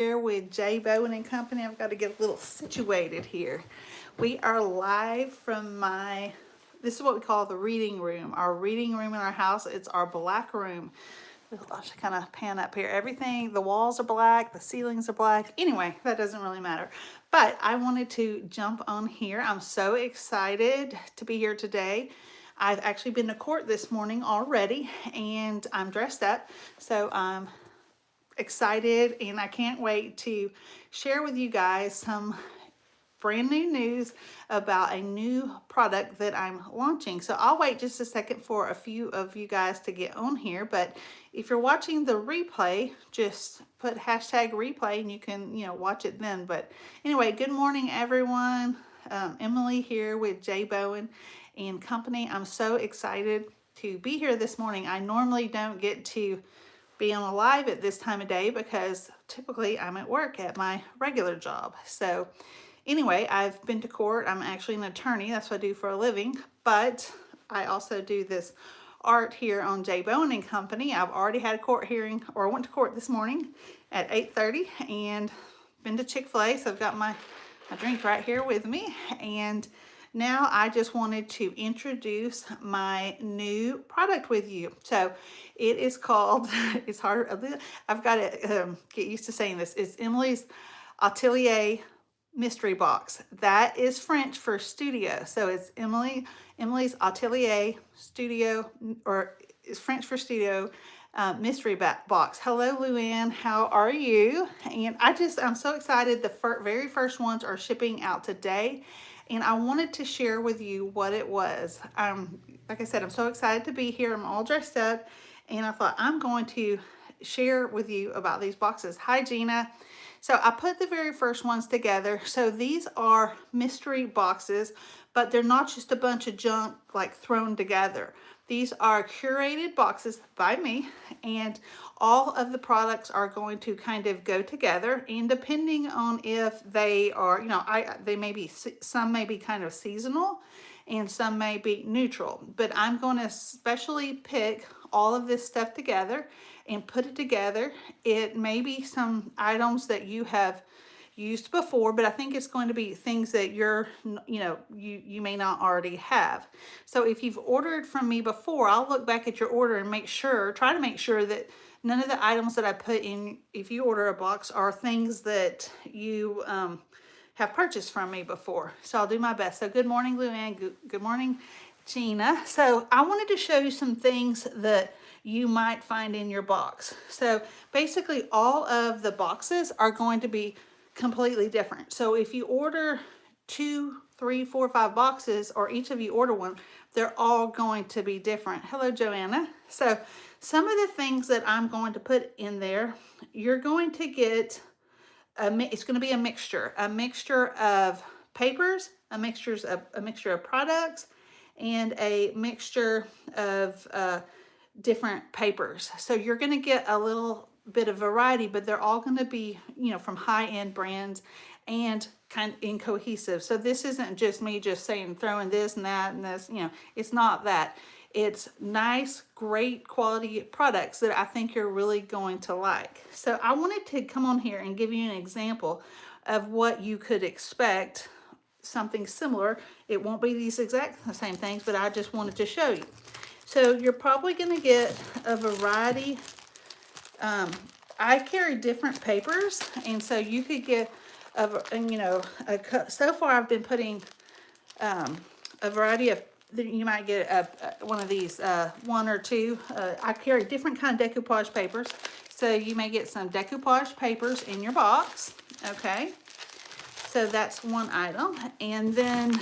Here with JBowenandCompany. I've got to get a little situated here. We are live from this is what we call the reading room. Our reading room in our house, it's our black room. I'll just kind of pan up here. Everything, the walls are black, the ceilings are black. Anyway, that doesn't really matter. But I wanted to jump on here. I'm so excited to be here today. I've actually been to court this morning already and I'm dressed up. So I'm excited and I can't wait to share with you guys some brand new news about a new product that I'm launching. So I'll wait just a second for a few of you guys to get on here, but if you're watching the replay, just put hashtag replay and you can, watch it then. But anyway, good morning everyone. Emily here with JBowenandCompany. I'm so excited to be here this morning. I normally don't get to be on a live at this time of day because typically I'm at work at my regular job. So anyway, I've been to court. I'm actually an attorney. That's what I do for a living. But I also do this art here on JBowenandCompany. I've already had a court hearing, or I went to court this morning at 8:30 and been to Chick-fil-A. So I've got my drink right here with me. And now I just wanted to introduce my new product with you. So it is called, it's hard, I've got to get used to saying this. It's Emily's Atelier mystery box. That is French for studio. So it's Emily's Atelier studio, or it's French for studio mystery box. Hello, Luann. How are you? And I'm so excited. The very first ones are shipping out today. And I wanted to share with you what it was. Like I said, I'm so excited to be here. I'm all dressed up. And I thought I'm going to share with you about these boxes. Hi, Gina. So I put the very first ones together. So these are mystery boxes, but they're not just a bunch of junk like thrown together. These are curated boxes by me, and all of the products are going to kind of go together. And depending on if they are, some may be kind of seasonal and some may be neutral, but I'm going to specially pick all of this stuff together and put it together. It may be some items that you have used before, but I think it's going to be things that you may not already have. So if you've ordered from me before, I'll look back at your order and try to make sure that none of the items that I put in, if you order a box, are things that you have purchased from me before. So I'll do my best. So good morning, Luann. Good morning, Gina. So I wanted to show you some things that you might find in your box. So basically all of the boxes are going to be completely different. So if you order 2, 3, 4, 5 boxes, or each of you order one, they're all going to be different. Hello, Joanna. So some of the things that I'm going to put in there, you're going to get, it's going to be a mixture of papers, a mixture of products, and a mixture of different papers. So you're going to get a little bit of variety, but they're all going to be, from high-end brands and kind of cohesive. So this isn't just me just saying throwing this and that and this, it's not that. It's nice, great quality products that I think you're really going to like. So I wanted to come on here and give you an example of what you could expect, something similar. It won't be these exact same things, but I just wanted to show you. So you're probably going to get a variety. I carry different papers, and so you could get so far I've been putting a variety of. You might get one of these, one or two. I carry different kind of decoupage papers, so you may get some decoupage papers in your box. Okay, so that's one item, and then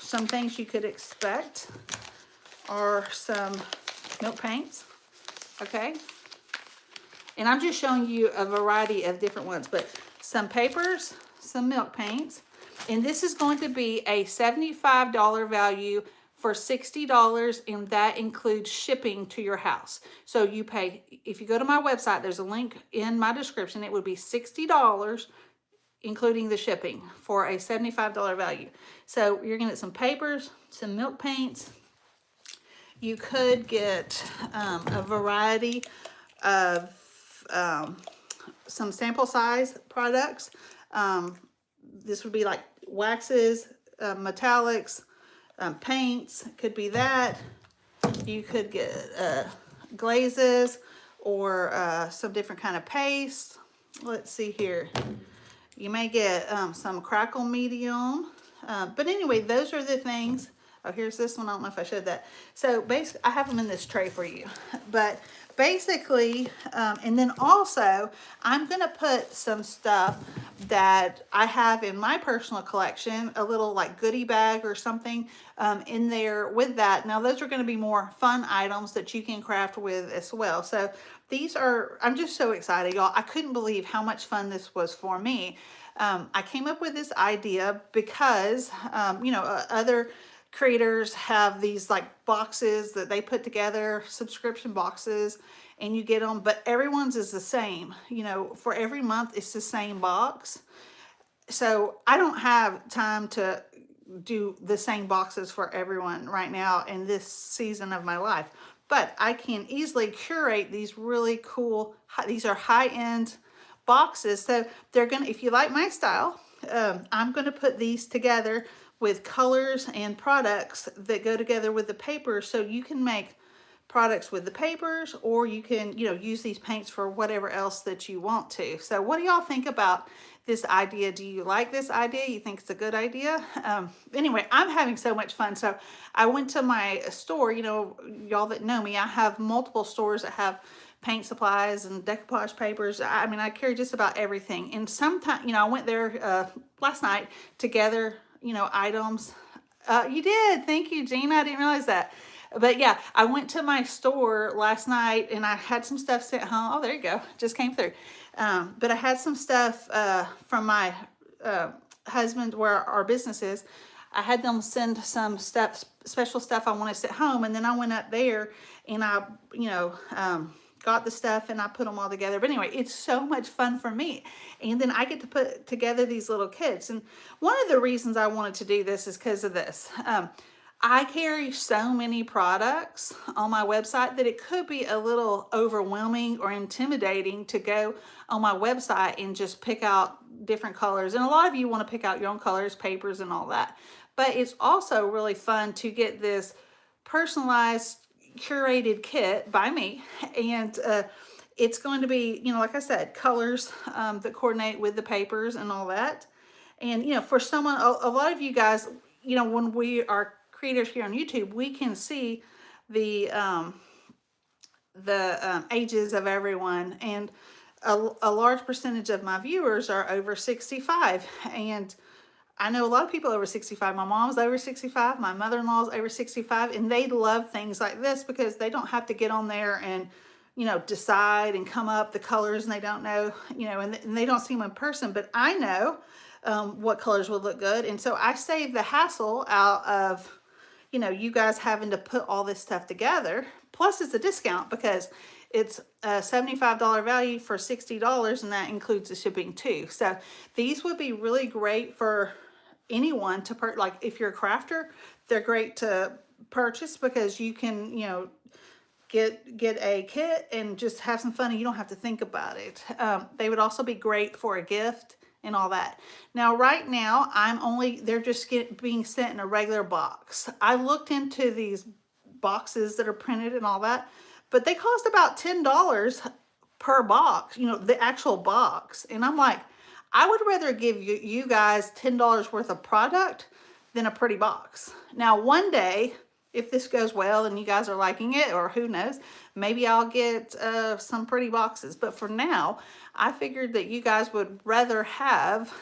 some things you could expect are some milk paints. Okay, and I'm just showing you a variety of different ones, but some papers, some milk paints, and this is going to be a $75 value for $60, and that includes shipping to your house. So you pay, if you go to my website, there's a link in my description, it would be $60 including the shipping for a $75 value. So you're gonna get some papers, some milk paints. You could get a variety of some sample size products. This would be like waxes, metallics, paints, could be that. You could get glazes or some different kind of paste. Let's see here. You may get some crackle medium. But anyway, those are the things. Oh, here's this one. I don't know if I showed that. So basically, I have them in this tray for you. But basically, and then also, I'm going to put some stuff that I have in my personal collection, a little like goodie bag or something in there with that. Now, those are going to be more fun items that you can craft with as well. So these are, I'm just so excited, y'all. I couldn't believe how much fun this was for me. I came up with this idea because, other creators have these like boxes that they put together, subscription boxes, and you get them, but everyone's is the same. For every month, it's the same box. So I don't have time to do the same boxes for everyone right now in this season of my life. But I can easily curate these really cool, these are high-end boxes. So they're gonna, if you like my style, I'm gonna put these together with colors and products that go together with the papers, so you can make products with the papers, or you can, use these paints for whatever else that you want to. So what do y'all think about this idea? Do you like this idea? You think it's a good idea? Anyway, I'm having so much fun. So I went to my store. Y'all that know me, I have multiple stores that have paint supplies and decoupage papers. I mean, I carry just about everything. And sometimes, I went there last night to gather, items. You did. Thank you, Gina. I didn't realize that. But yeah, I went to my store last night and I had some stuff sent home. Oh, there you go. Just came through. But I had some stuff from my husband, where our business is. I had them send some stuff, special stuff I wanted sent home. And then I went up there and I, got the stuff and I put them all together. But anyway, it's so much fun for me. And then I get to put together these little kits. And one of the reasons I wanted to do this is because of this. I carry so many products on my website that it could be a little overwhelming or intimidating to go on my website and just pick out different colors. And a lot of you want to pick out your own colors, papers, and all that. But it's also really fun to get this personalized, curated kit by me. And it's going to be, like I said, colors that coordinate with the papers and all that. And, for someone, a lot of you guys, when we are creators here on YouTube, we can see the ages of everyone, and a large percentage of my viewers are over 65. And I know a lot of people over 65. My mom's over 65. My mother-in-law's over 65, and they love things like this because they don't have to get on there and, decide and come up the colors, and they don't know, and they don't see them in person. But I know what colors would look good, and so I save the hassle out of, you guys having to put all this stuff together. Plus, it's a discount because it's a $75 value for $60, and that includes the shipping too. So these would be really great for anyone to like if you're a crafter, they're great to purchase because you can, get a kit and just have some fun, and you don't have to think about it. They would also be great for a gift and all that. Now, right now, they're just being sent in a regular box. I looked into these boxes that are printed and all that, but they cost about $10 per box, the actual box. And I'm like, I would rather give you guys $10 worth of product than a pretty box. Now, one day, if this goes well and you guys are liking it, or who knows, maybe I'll get some pretty boxes. But for now, I figured that you guys would rather have,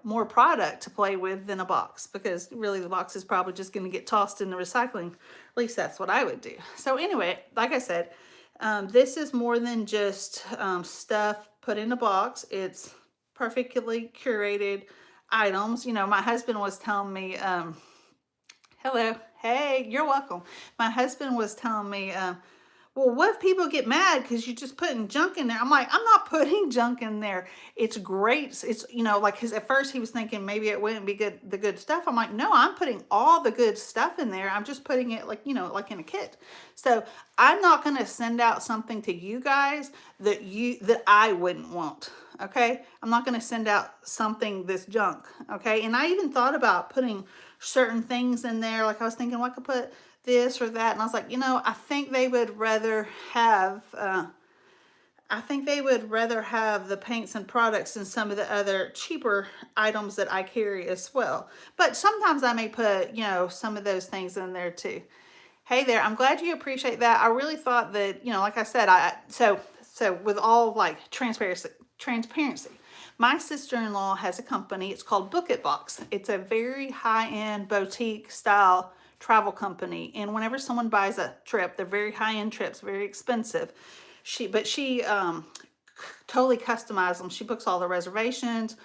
more product to play with than a box, because really the box is probably just going to get tossed in the recycling. At least that's what I would do. So anyway, like I said, this is more than just stuff put in a box. It's perfectly curated items. My husband was telling me, hello, hey, you're welcome. My husband was telling me well, what if people get mad because you're just putting junk in there? I'm like, I'm not putting junk in there. It's great. It's, you know, like, because at first he was thinking maybe it wouldn't be good, the good stuff. I'm like, no, I'm putting all the good stuff in there. I'm just putting it like, you know, like in a kit. So I'm not going to send out something to you guys that I wouldn't want. Okay. I'm not going to send out something that's junk. Okay. And I even thought about putting certain things in there. Like I was thinking, well, I could put this or that, and I was like, you know, I think they would rather have the paints and products than some of the other cheaper items that I carry as well. But sometimes I may put, you know, some of those things in there too. Hey there, I'm glad you appreciate that. I really thought that, you know, like I said, so with all like transparency, my sister-in-law has a company. It's called Book It Box. It's a very high-end boutique style travel company, and whenever someone buys a trip, they're very high-end trips, very expensive. She totally customizes them. She books all the reservations,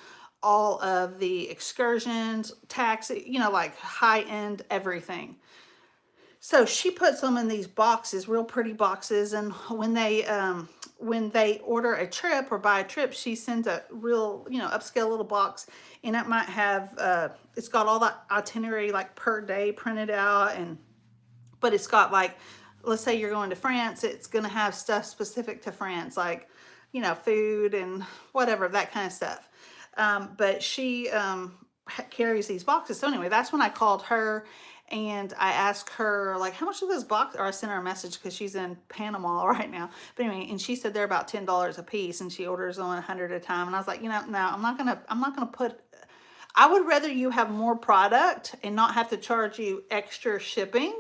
all of the excursions, taxi, you know, like high-end everything. So she puts them in these boxes, real pretty boxes, and when they order a trip or buy a trip, she sends a real, you know, upscale little box, and it might have it's got all the itinerary like per day printed out, but it's got like, let's say you're going to France, it's going to have stuff specific to France, like, you know, food and whatever, that kind of stuff. But she carries these boxes. So anyway, that's when I called her and I asked her, like, how much of this box, or I sent her a message because she's in Panama right now. But anyway, and she said they're about $10 a piece, and she orders on 100 at a time. And I was like, you know, no, I'm not gonna put, I would rather you have more product and not have to charge you extra shipping,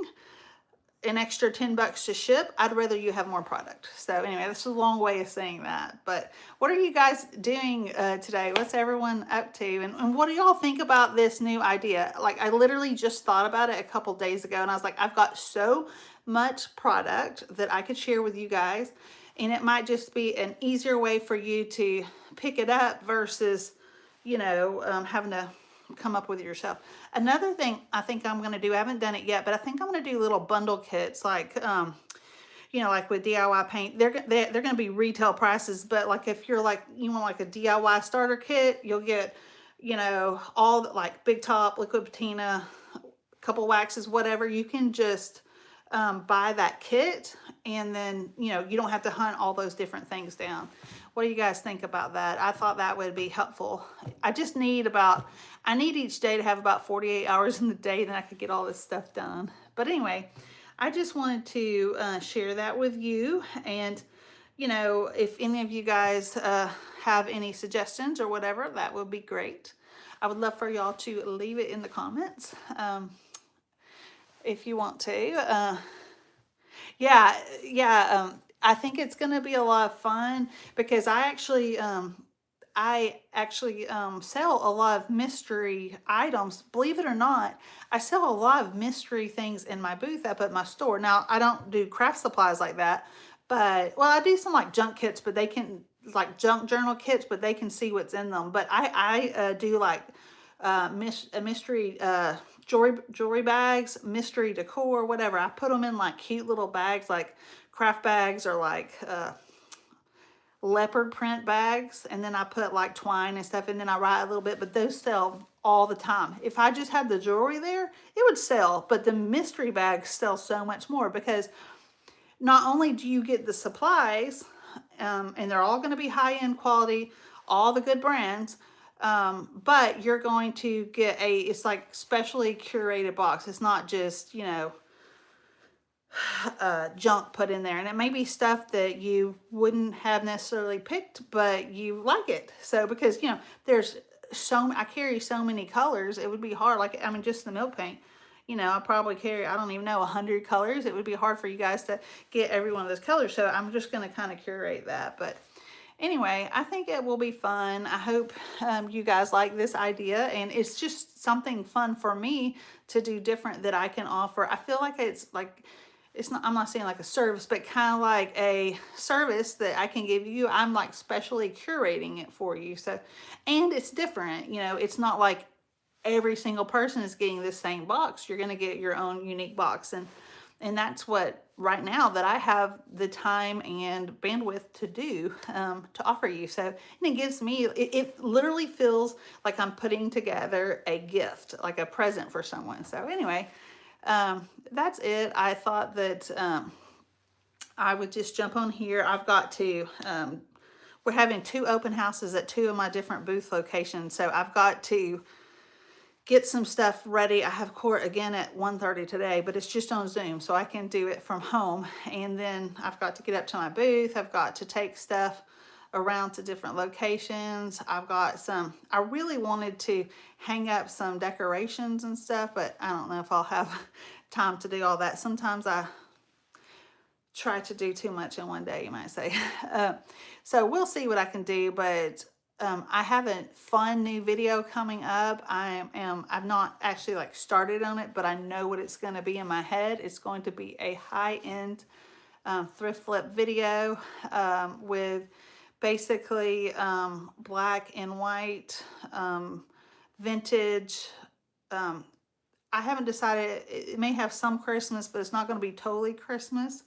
an extra 10 bucks to ship. I'd rather you have more product. So anyway, this is a long way of saying that. But what are you guys doing today? What's everyone up to? And what do y'all think about this new idea? Like, I literally just thought about it a couple days ago, and I was like, I've got so much product that I could share with you guys, and it might just be an easier way for you to pick it up versus, you know, having to come up with it yourself. Another thing I think I'm going to do, I haven't done it yet, but I think I'm going to do little bundle kits, like, you know, like with DIY paint, they're going to be retail prices, but like if you're like, you want like a DIY starter kit, you'll get, you know, all the, like Big Top, liquid patina, couple waxes, whatever. You can just buy that kit, and then, you know, you don't have to hunt all those different things down. What do you guys think about that? I thought that would be helpful. I need each day to have about 48 hours in the day, then I could get all this stuff done. But anyway, I just wanted to share that with you. And, you know, if any of you guys have any suggestions or whatever, that would be great. I would love for y'all to leave it in the comments if you want to. I think it's going to be a lot of fun because I actually sell a lot of mystery items. Believe it or not, I sell a lot of mystery things in my booth up at my store. Now, I don't do craft supplies like that, but, well, I do some like junk kits, but they can, like junk journal kits, but they can see what's in them. But I do like mystery jewelry bags, mystery decor, whatever. I put them in like cute little bags, like craft bags, or like leopard print bags, and then I put like twine and stuff, and then I write a little bit, but those sell all the time. If I just had the jewelry there, it would sell, but the mystery bags sell so much more because not only do you get the supplies, and they're all going to be high-end quality, all the good brands, but you're going to get it's like specially curated box. It's not just, you know, junk put in there, and it may be stuff that you wouldn't have necessarily picked, but you like it. So because, you know, I carry so many colors, it would be hard. Like, I mean, just the milk paint, you know, I probably carry, I don't even know, 100 colors. It would be hard for you guys to get every one of those colors. So I'm just going to kind of curate that. But anyway, I think it will be fun. I hope you guys like this idea, and it's just something fun for me to do different that I can offer. I feel like I'm not saying like a service, but kind of like a service that I can give you. I'm like specially curating it for you. So, and it's different, you know, it's not like every single person is getting the same box. You're going to get your own unique box. And that's what right now that I have the time and bandwidth to do, to offer you. So, and it gives me, it literally feels like I'm putting together a gift, like a present for someone. So anyway, that's it. I thought that I would just jump on here. I've got to, we're having 2 open houses at 2 of my different booth locations. So I've got to get some stuff ready. I have court again at 1:30 today, but it's just on Zoom, so I can do it from home. And then I've got to get up to my booth. I've got to take stuff around to different locations. I've got some, I really wanted to hang up some decorations and stuff, but I don't know if I'll have time to do all that. Sometimes I try to do too much in one day, you might say. So we'll see what I can do, but I have a fun new video coming up. I've not actually like started on it, but I know what it's going to be in my head. It's going to be a high-end thrift flip video with basically black and white vintage. I haven't decided. It may have some Christmas, but it's not going to be totally Christmas.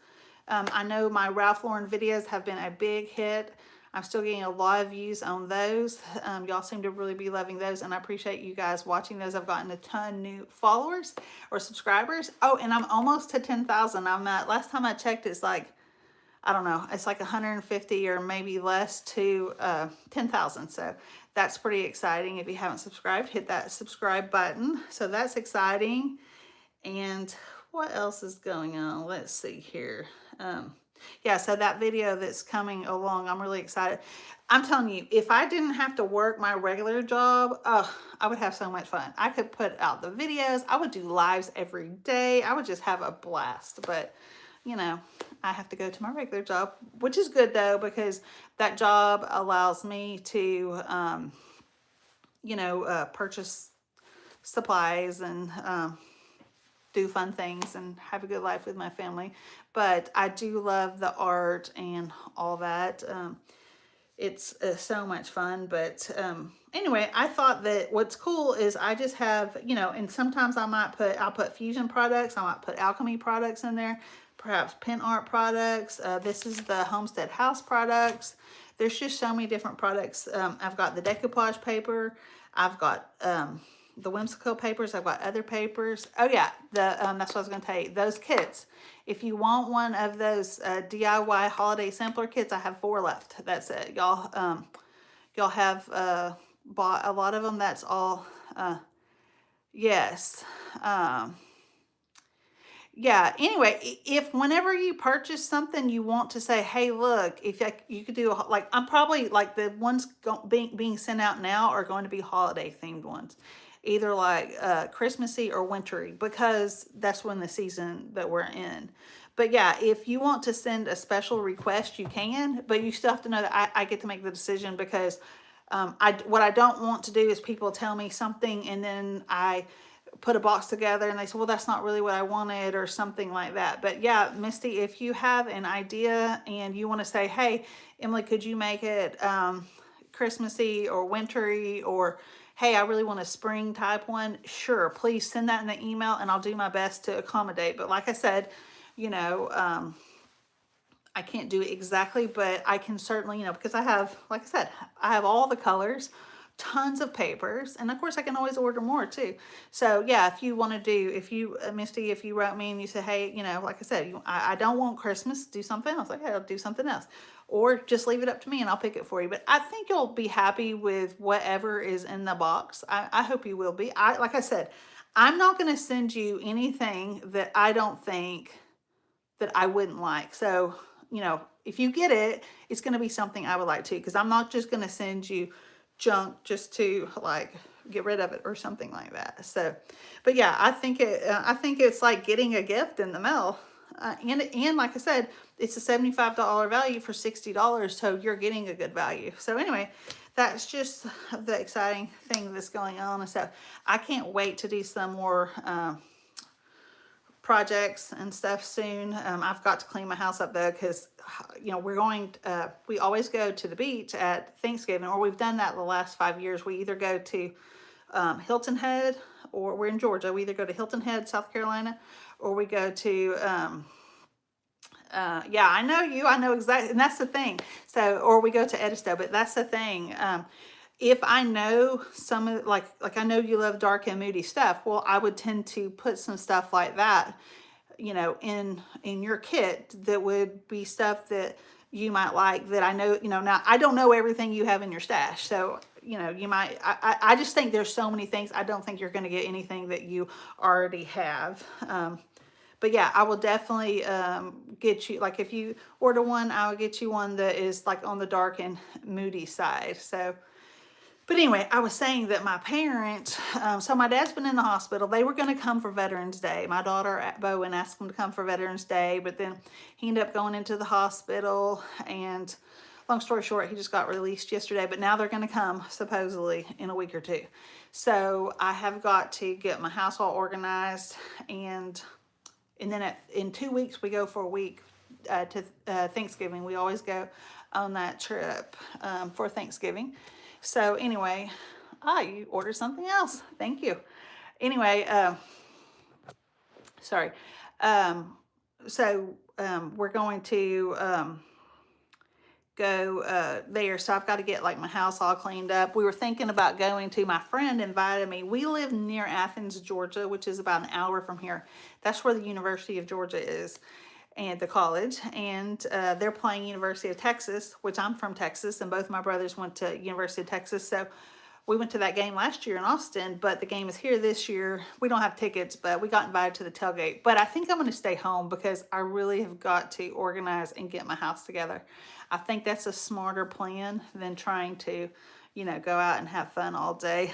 I know my Ralph Lauren videos have been a big hit. I'm still getting a lot of views on those. Y'all seem to really be loving those, and I appreciate you guys watching those. I've gotten a ton new followers or subscribers. Oh, and I'm almost to 10,000. I'm at, last time I checked, it's like, I don't know, it's like 150 or maybe less to 10,000. So that's pretty exciting. If you haven't subscribed, hit that subscribe button. So that's exciting. And what else is going on? Let's see here. Yeah, so that video that's coming along, I'm really excited. I'm telling you, if I didn't have to work my regular job, I would have so much fun. I could put out the videos. I would do lives every day. I would just have a blast. But, you know, I have to go to my regular job, which is good, though, because that job allows me to, you know, purchase supplies and do fun things and have a good life with my family. But I do love the art and all that. It's so much fun. But anyway, I thought that what's cool is I just have, you know, and sometimes I'll put Fusion products, I might put Alchemy products in there, perhaps pen art products. This is the Homestead House products. There's just so many different products. I've got the decoupage paper. I've got the Whymsykel papers. I've got other papers. Oh yeah, that's what I was going to tell you. Those kits. If you want one of those DIY holiday sampler kits, I have 4 left. That's it. Y'all have bought a lot of them. That's all. Yes. Yeah, anyway, if whenever you purchase something, you want to say, hey, look, if you could do, like, I'm probably, like, the ones being sent out now are going to be holiday-themed ones. Either, like, Christmassy or wintry, because that's when the season that we're in. But, yeah, if you want to send a special request, you can, but you still have to know that I get to make the decision, because what I don't want to do is people tell me something and then I put a box together and they say, well, that's not really what I wanted, or something like that. But yeah, Misty, if you have an idea and you want to say, hey, Emily, could you make it Christmassy or wintry, or hey, I really want a spring type one, sure, please send that in the email and I'll do my best to accommodate. But like I said, you know, I can't do it exactly, but I can certainly, you know, because I have, like I said, I have all the colors, tons of papers, and of course I can always order more too. So yeah, if you want to do, if you, Misty, if you wrote me and you said, hey, you know, like I said, I don't want Christmas, do something else. Like, hey, I'll do something else. Or just leave it up to me and I'll pick it for you. But I think you'll be happy with whatever is in the box. I hope you will be. Like I said, I'm not going to send you anything that I don't think that I wouldn't like. So, you know, if you get it, it's going to be something I would like too, because I'm not just going to send you junk just to like get rid of it or something like that. So, but yeah, I think it's like getting a gift in the mail. And like I said, it's a $75 value for $60, so you're getting a good value. So anyway, that's just the exciting thing that's going on. And so I can't wait to do some more projects and stuff soon. I've got to clean my house up though, because you know we always go to the beach at Thanksgiving, or we've done that the last 5 years. We either go to Hilton Head, or we're in Georgia. We either go to Hilton Head, South Carolina, or we go to Yeah, I know you. I know exactly, and that's the thing. So, or we go to Edisto, but that's the thing. If I know some of, like I know you love dark and moody stuff, well, I would tend to put some stuff like that, you know, in your kit that would be stuff that you might like, that I know, you know, now I don't know everything you have in your stash. So, you know, you might, I just think there's so many things. I don't think you're going to get anything that you already have. But yeah, I will definitely get you, like if you order one, I will get you one that is like on the dark and moody side. So, but anyway, I was saying that my parents, so my dad's been in the hospital. They were going to come for Veterans Day. My daughter, Bowen, asked him to come for Veterans Day, but then he ended up going into the hospital. And long story short, he just got released yesterday, but now they're going to come supposedly in a week or two. So I have got to get my house all organized, and then in 2 weeks, we go for a week to Thanksgiving. We always go on that trip for Thanksgiving. So anyway, you ordered something else. Thank you. Anyway, sorry. We're going to go there. So I've got to get like my house all cleaned up. We were thinking about going to, my friend invited me. We live near Athens, Georgia, which is about an hour from here. That's where the University of Georgia is, and the college, and they're playing University of Texas, which I'm from Texas, and both my brothers went to University of Texas. So we went to that game last year in Austin, but the game is here this year. We don't have tickets, but we got invited to the tailgate. But I think I'm going to stay home because I really have got to organize and get my house together. I think that's a smarter plan than trying to, you know, go out and have fun all day.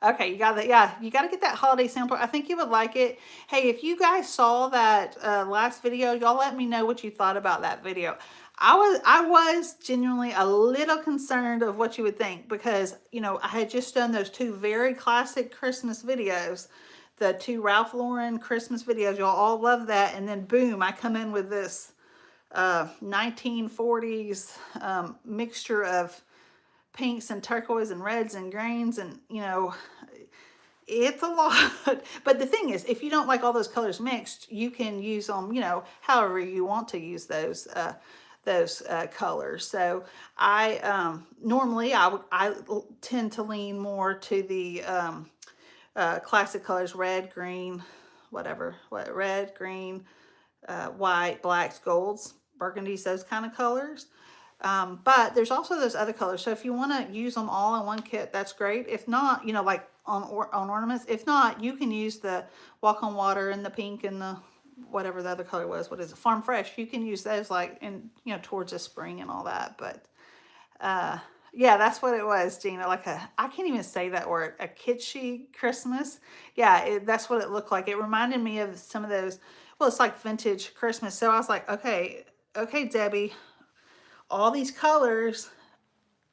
Okay, you got that. Yeah, you got to get that holiday sampler. I think you would like it. Hey, if you guys saw that last video, y'all let me know what you thought about that video. I was genuinely a little concerned of what you would think, because, you know, I had just done those two very classic Christmas videos, the two Ralph Lauren Christmas videos. Y'all all love that. And then boom, I come in with this 1940s mixture of pinks and turquoise and reds and greens, and you know, it's a lot. But the thing is, if you don't like all those colors mixed, you can use them, you know, however you want to use those colors. So I normally I tend to lean more to the classic colors: red, green, red, green, white, blacks, golds, burgundies, those kind of colors. But there's also those other colors. So if you want to use them all in one kit, that's great. If not, you know, like on ornaments, if not, you can use the Walk on Water and the pink and the whatever the other color was. What is it? Farm Fresh. You can use those like in, you know, towards the spring and all that. But yeah, that's what it was, Gina. Like I can't even say that word, a kitschy Christmas. Yeah, that's what it looked like. It reminded me of some of those, well, it's like vintage Christmas. So I was like, okay, Debbie, all these colors,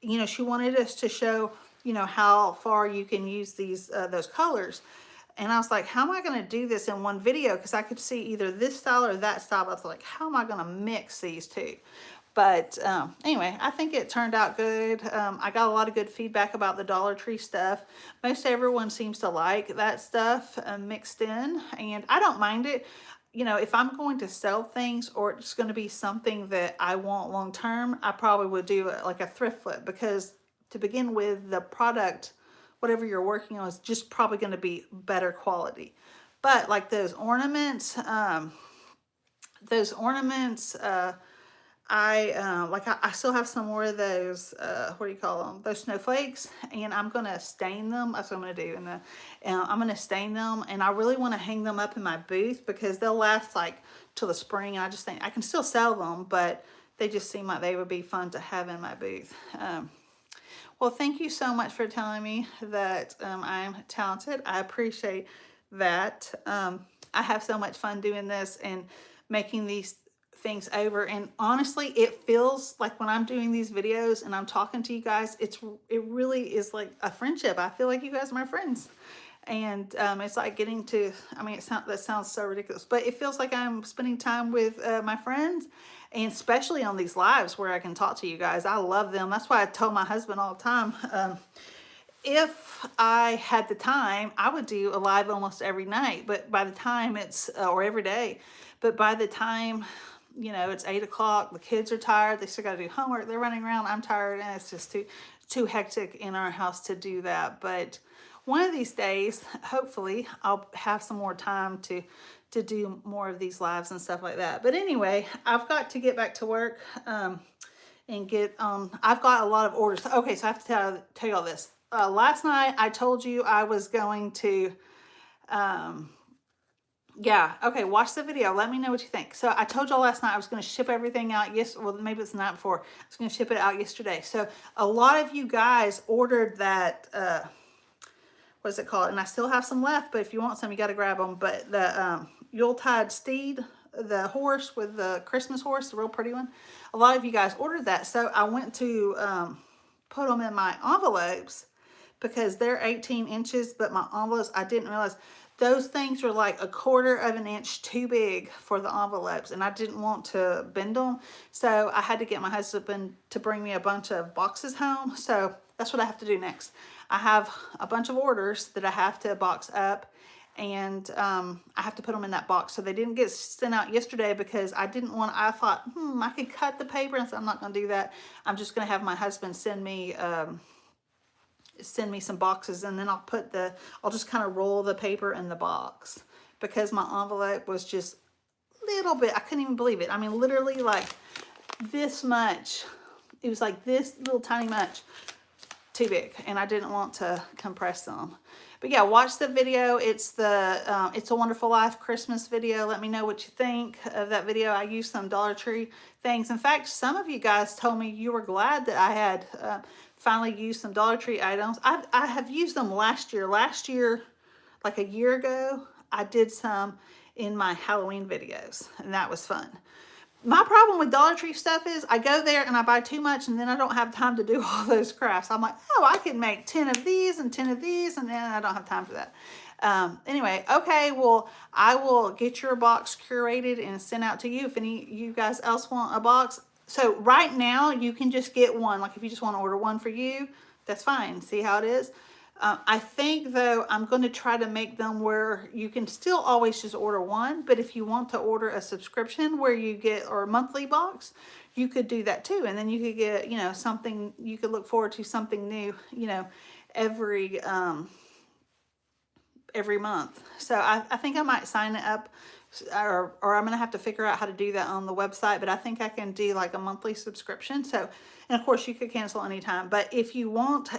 you know, she wanted us to show, you know, how far you can use these, those colors. And I was like, how am I going to do this in one video? Because I could see either this style or that style. I was like, how am I going to mix these two? But anyway, I think it turned out good. I got a lot of good feedback about the Dollar Tree stuff. Most everyone seems to like that stuff mixed in, and I don't mind it. You know, if I'm going to sell things or it's going to be something that I want long term, I probably would do like a thrift flip, because to begin with, the product, whatever you're working on, is just probably going to be better quality. But like those ornaments, I still have some more of those, what do you call them? Those snowflakes, and I'm going to stain them. That's what I'm going to do. And I'm going to stain them, and I really want to hang them up in my booth because they'll last like till the spring. I just think I can still sell them, but they just seem like they would be fun to have in my booth. Well, thank you so much for telling me that I'm talented. I appreciate that. I have so much fun doing this and making these things over, and honestly, it feels like when I'm doing these videos and I'm talking to you guys, it really is like a friendship. I feel like you guys are my friends, and it's like getting to, I mean, that sounds so ridiculous, but it feels like I'm spending time with my friends, and especially on these lives where I can talk to you guys. I love them. That's why I tell my husband all the time, if I had the time, I would do a live almost every night, but by the time it's, or every day, but by the time you know, it's 8 o'clock, the kids are tired, they still got to do homework, they're running around, I'm tired, and it's just too hectic in our house to do that. But one of these days, hopefully, I'll have some more time to do more of these lives and stuff like that. But anyway, I've got to get back to work and get, I've got a lot of orders. Okay, so I have to tell you all this. Last night, I told you I was going to, yeah, okay, watch the video. Let me know what you think. So I told y'all last night I was going to ship everything out. Yes, well, maybe it's the night before. I was going to ship it out yesterday. So a lot of you guys ordered that, what is it called? And I still have some left, but if you want some, you got to grab them. But the Yuletide steed, the horse with the Christmas horse, the real pretty one, a lot of you guys ordered that. So I went to put them in my envelopes because they're 18 inches, but my envelopes, I didn't realize those things are like 1/4 of an inch too big for the envelopes, and I didn't want to bend them. So I had to get my husband to bring me a bunch of boxes home. So that's what I have to do next. I have a bunch of orders that I have to box up, and I have to put them in that box. So they didn't get sent out yesterday because I didn't want, I thought, I could cut the paper, and so I'm not going to do that. I'm just going to have my husband send me some boxes, and then I'll just kind of roll the paper in the box because my envelope was just a little bit, I couldn't even believe it. I mean, literally like this much. It was like this little tiny much too big, and I didn't want to compress them. But yeah, watch the video. It's the It's a Wonderful Life Christmas video. Let me know what you think of that video. I used some Dollar Tree things. In fact, some of you guys told me you were glad that I had finally used some Dollar Tree items. I have used them last year. Last year, like a year ago, I did some in my Halloween videos, and that was fun. My problem with Dollar Tree stuff is I go there and I buy too much, and then I don't have time to do all those crafts. I'm like, oh, I can make 10 of these and 10 of these, and then I don't have time for that. Anyway, okay, well, I will get your box curated and sent out to you if any you guys else want a box. So right now, you can just get one. Like if you just want to order one for you, that's fine. See how it is? I think, though, I'm going to try to make them where you can still always just order one. But if you want to order a subscription where you get, or a monthly box, you could do that too. And then you could get, you know, something, you could look forward to something new, you know, every month. So I think I might sign it up, or I'm going to have to figure out how to do that on the website. But I think I can do like a monthly subscription. So, and of course, you could cancel anytime. But if you want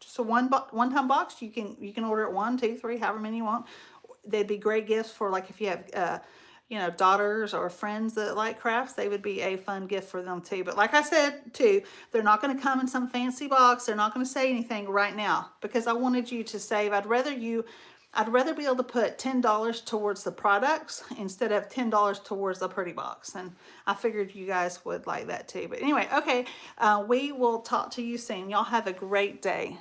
just a one-time box, you can order it 1, 2, 3, however many you want. They'd be great gifts for, like, if you have you know, daughters or friends that like crafts. They would be a fun gift for them too. But like I said too, they're not going to come in some fancy box. They're not going to say anything right now because I wanted you to save. I'd rather be able to put $10 towards the products instead of $10 towards the pretty box. And I figured you guys would like that too. But anyway, okay, we will talk to you soon. Y'all have a great day.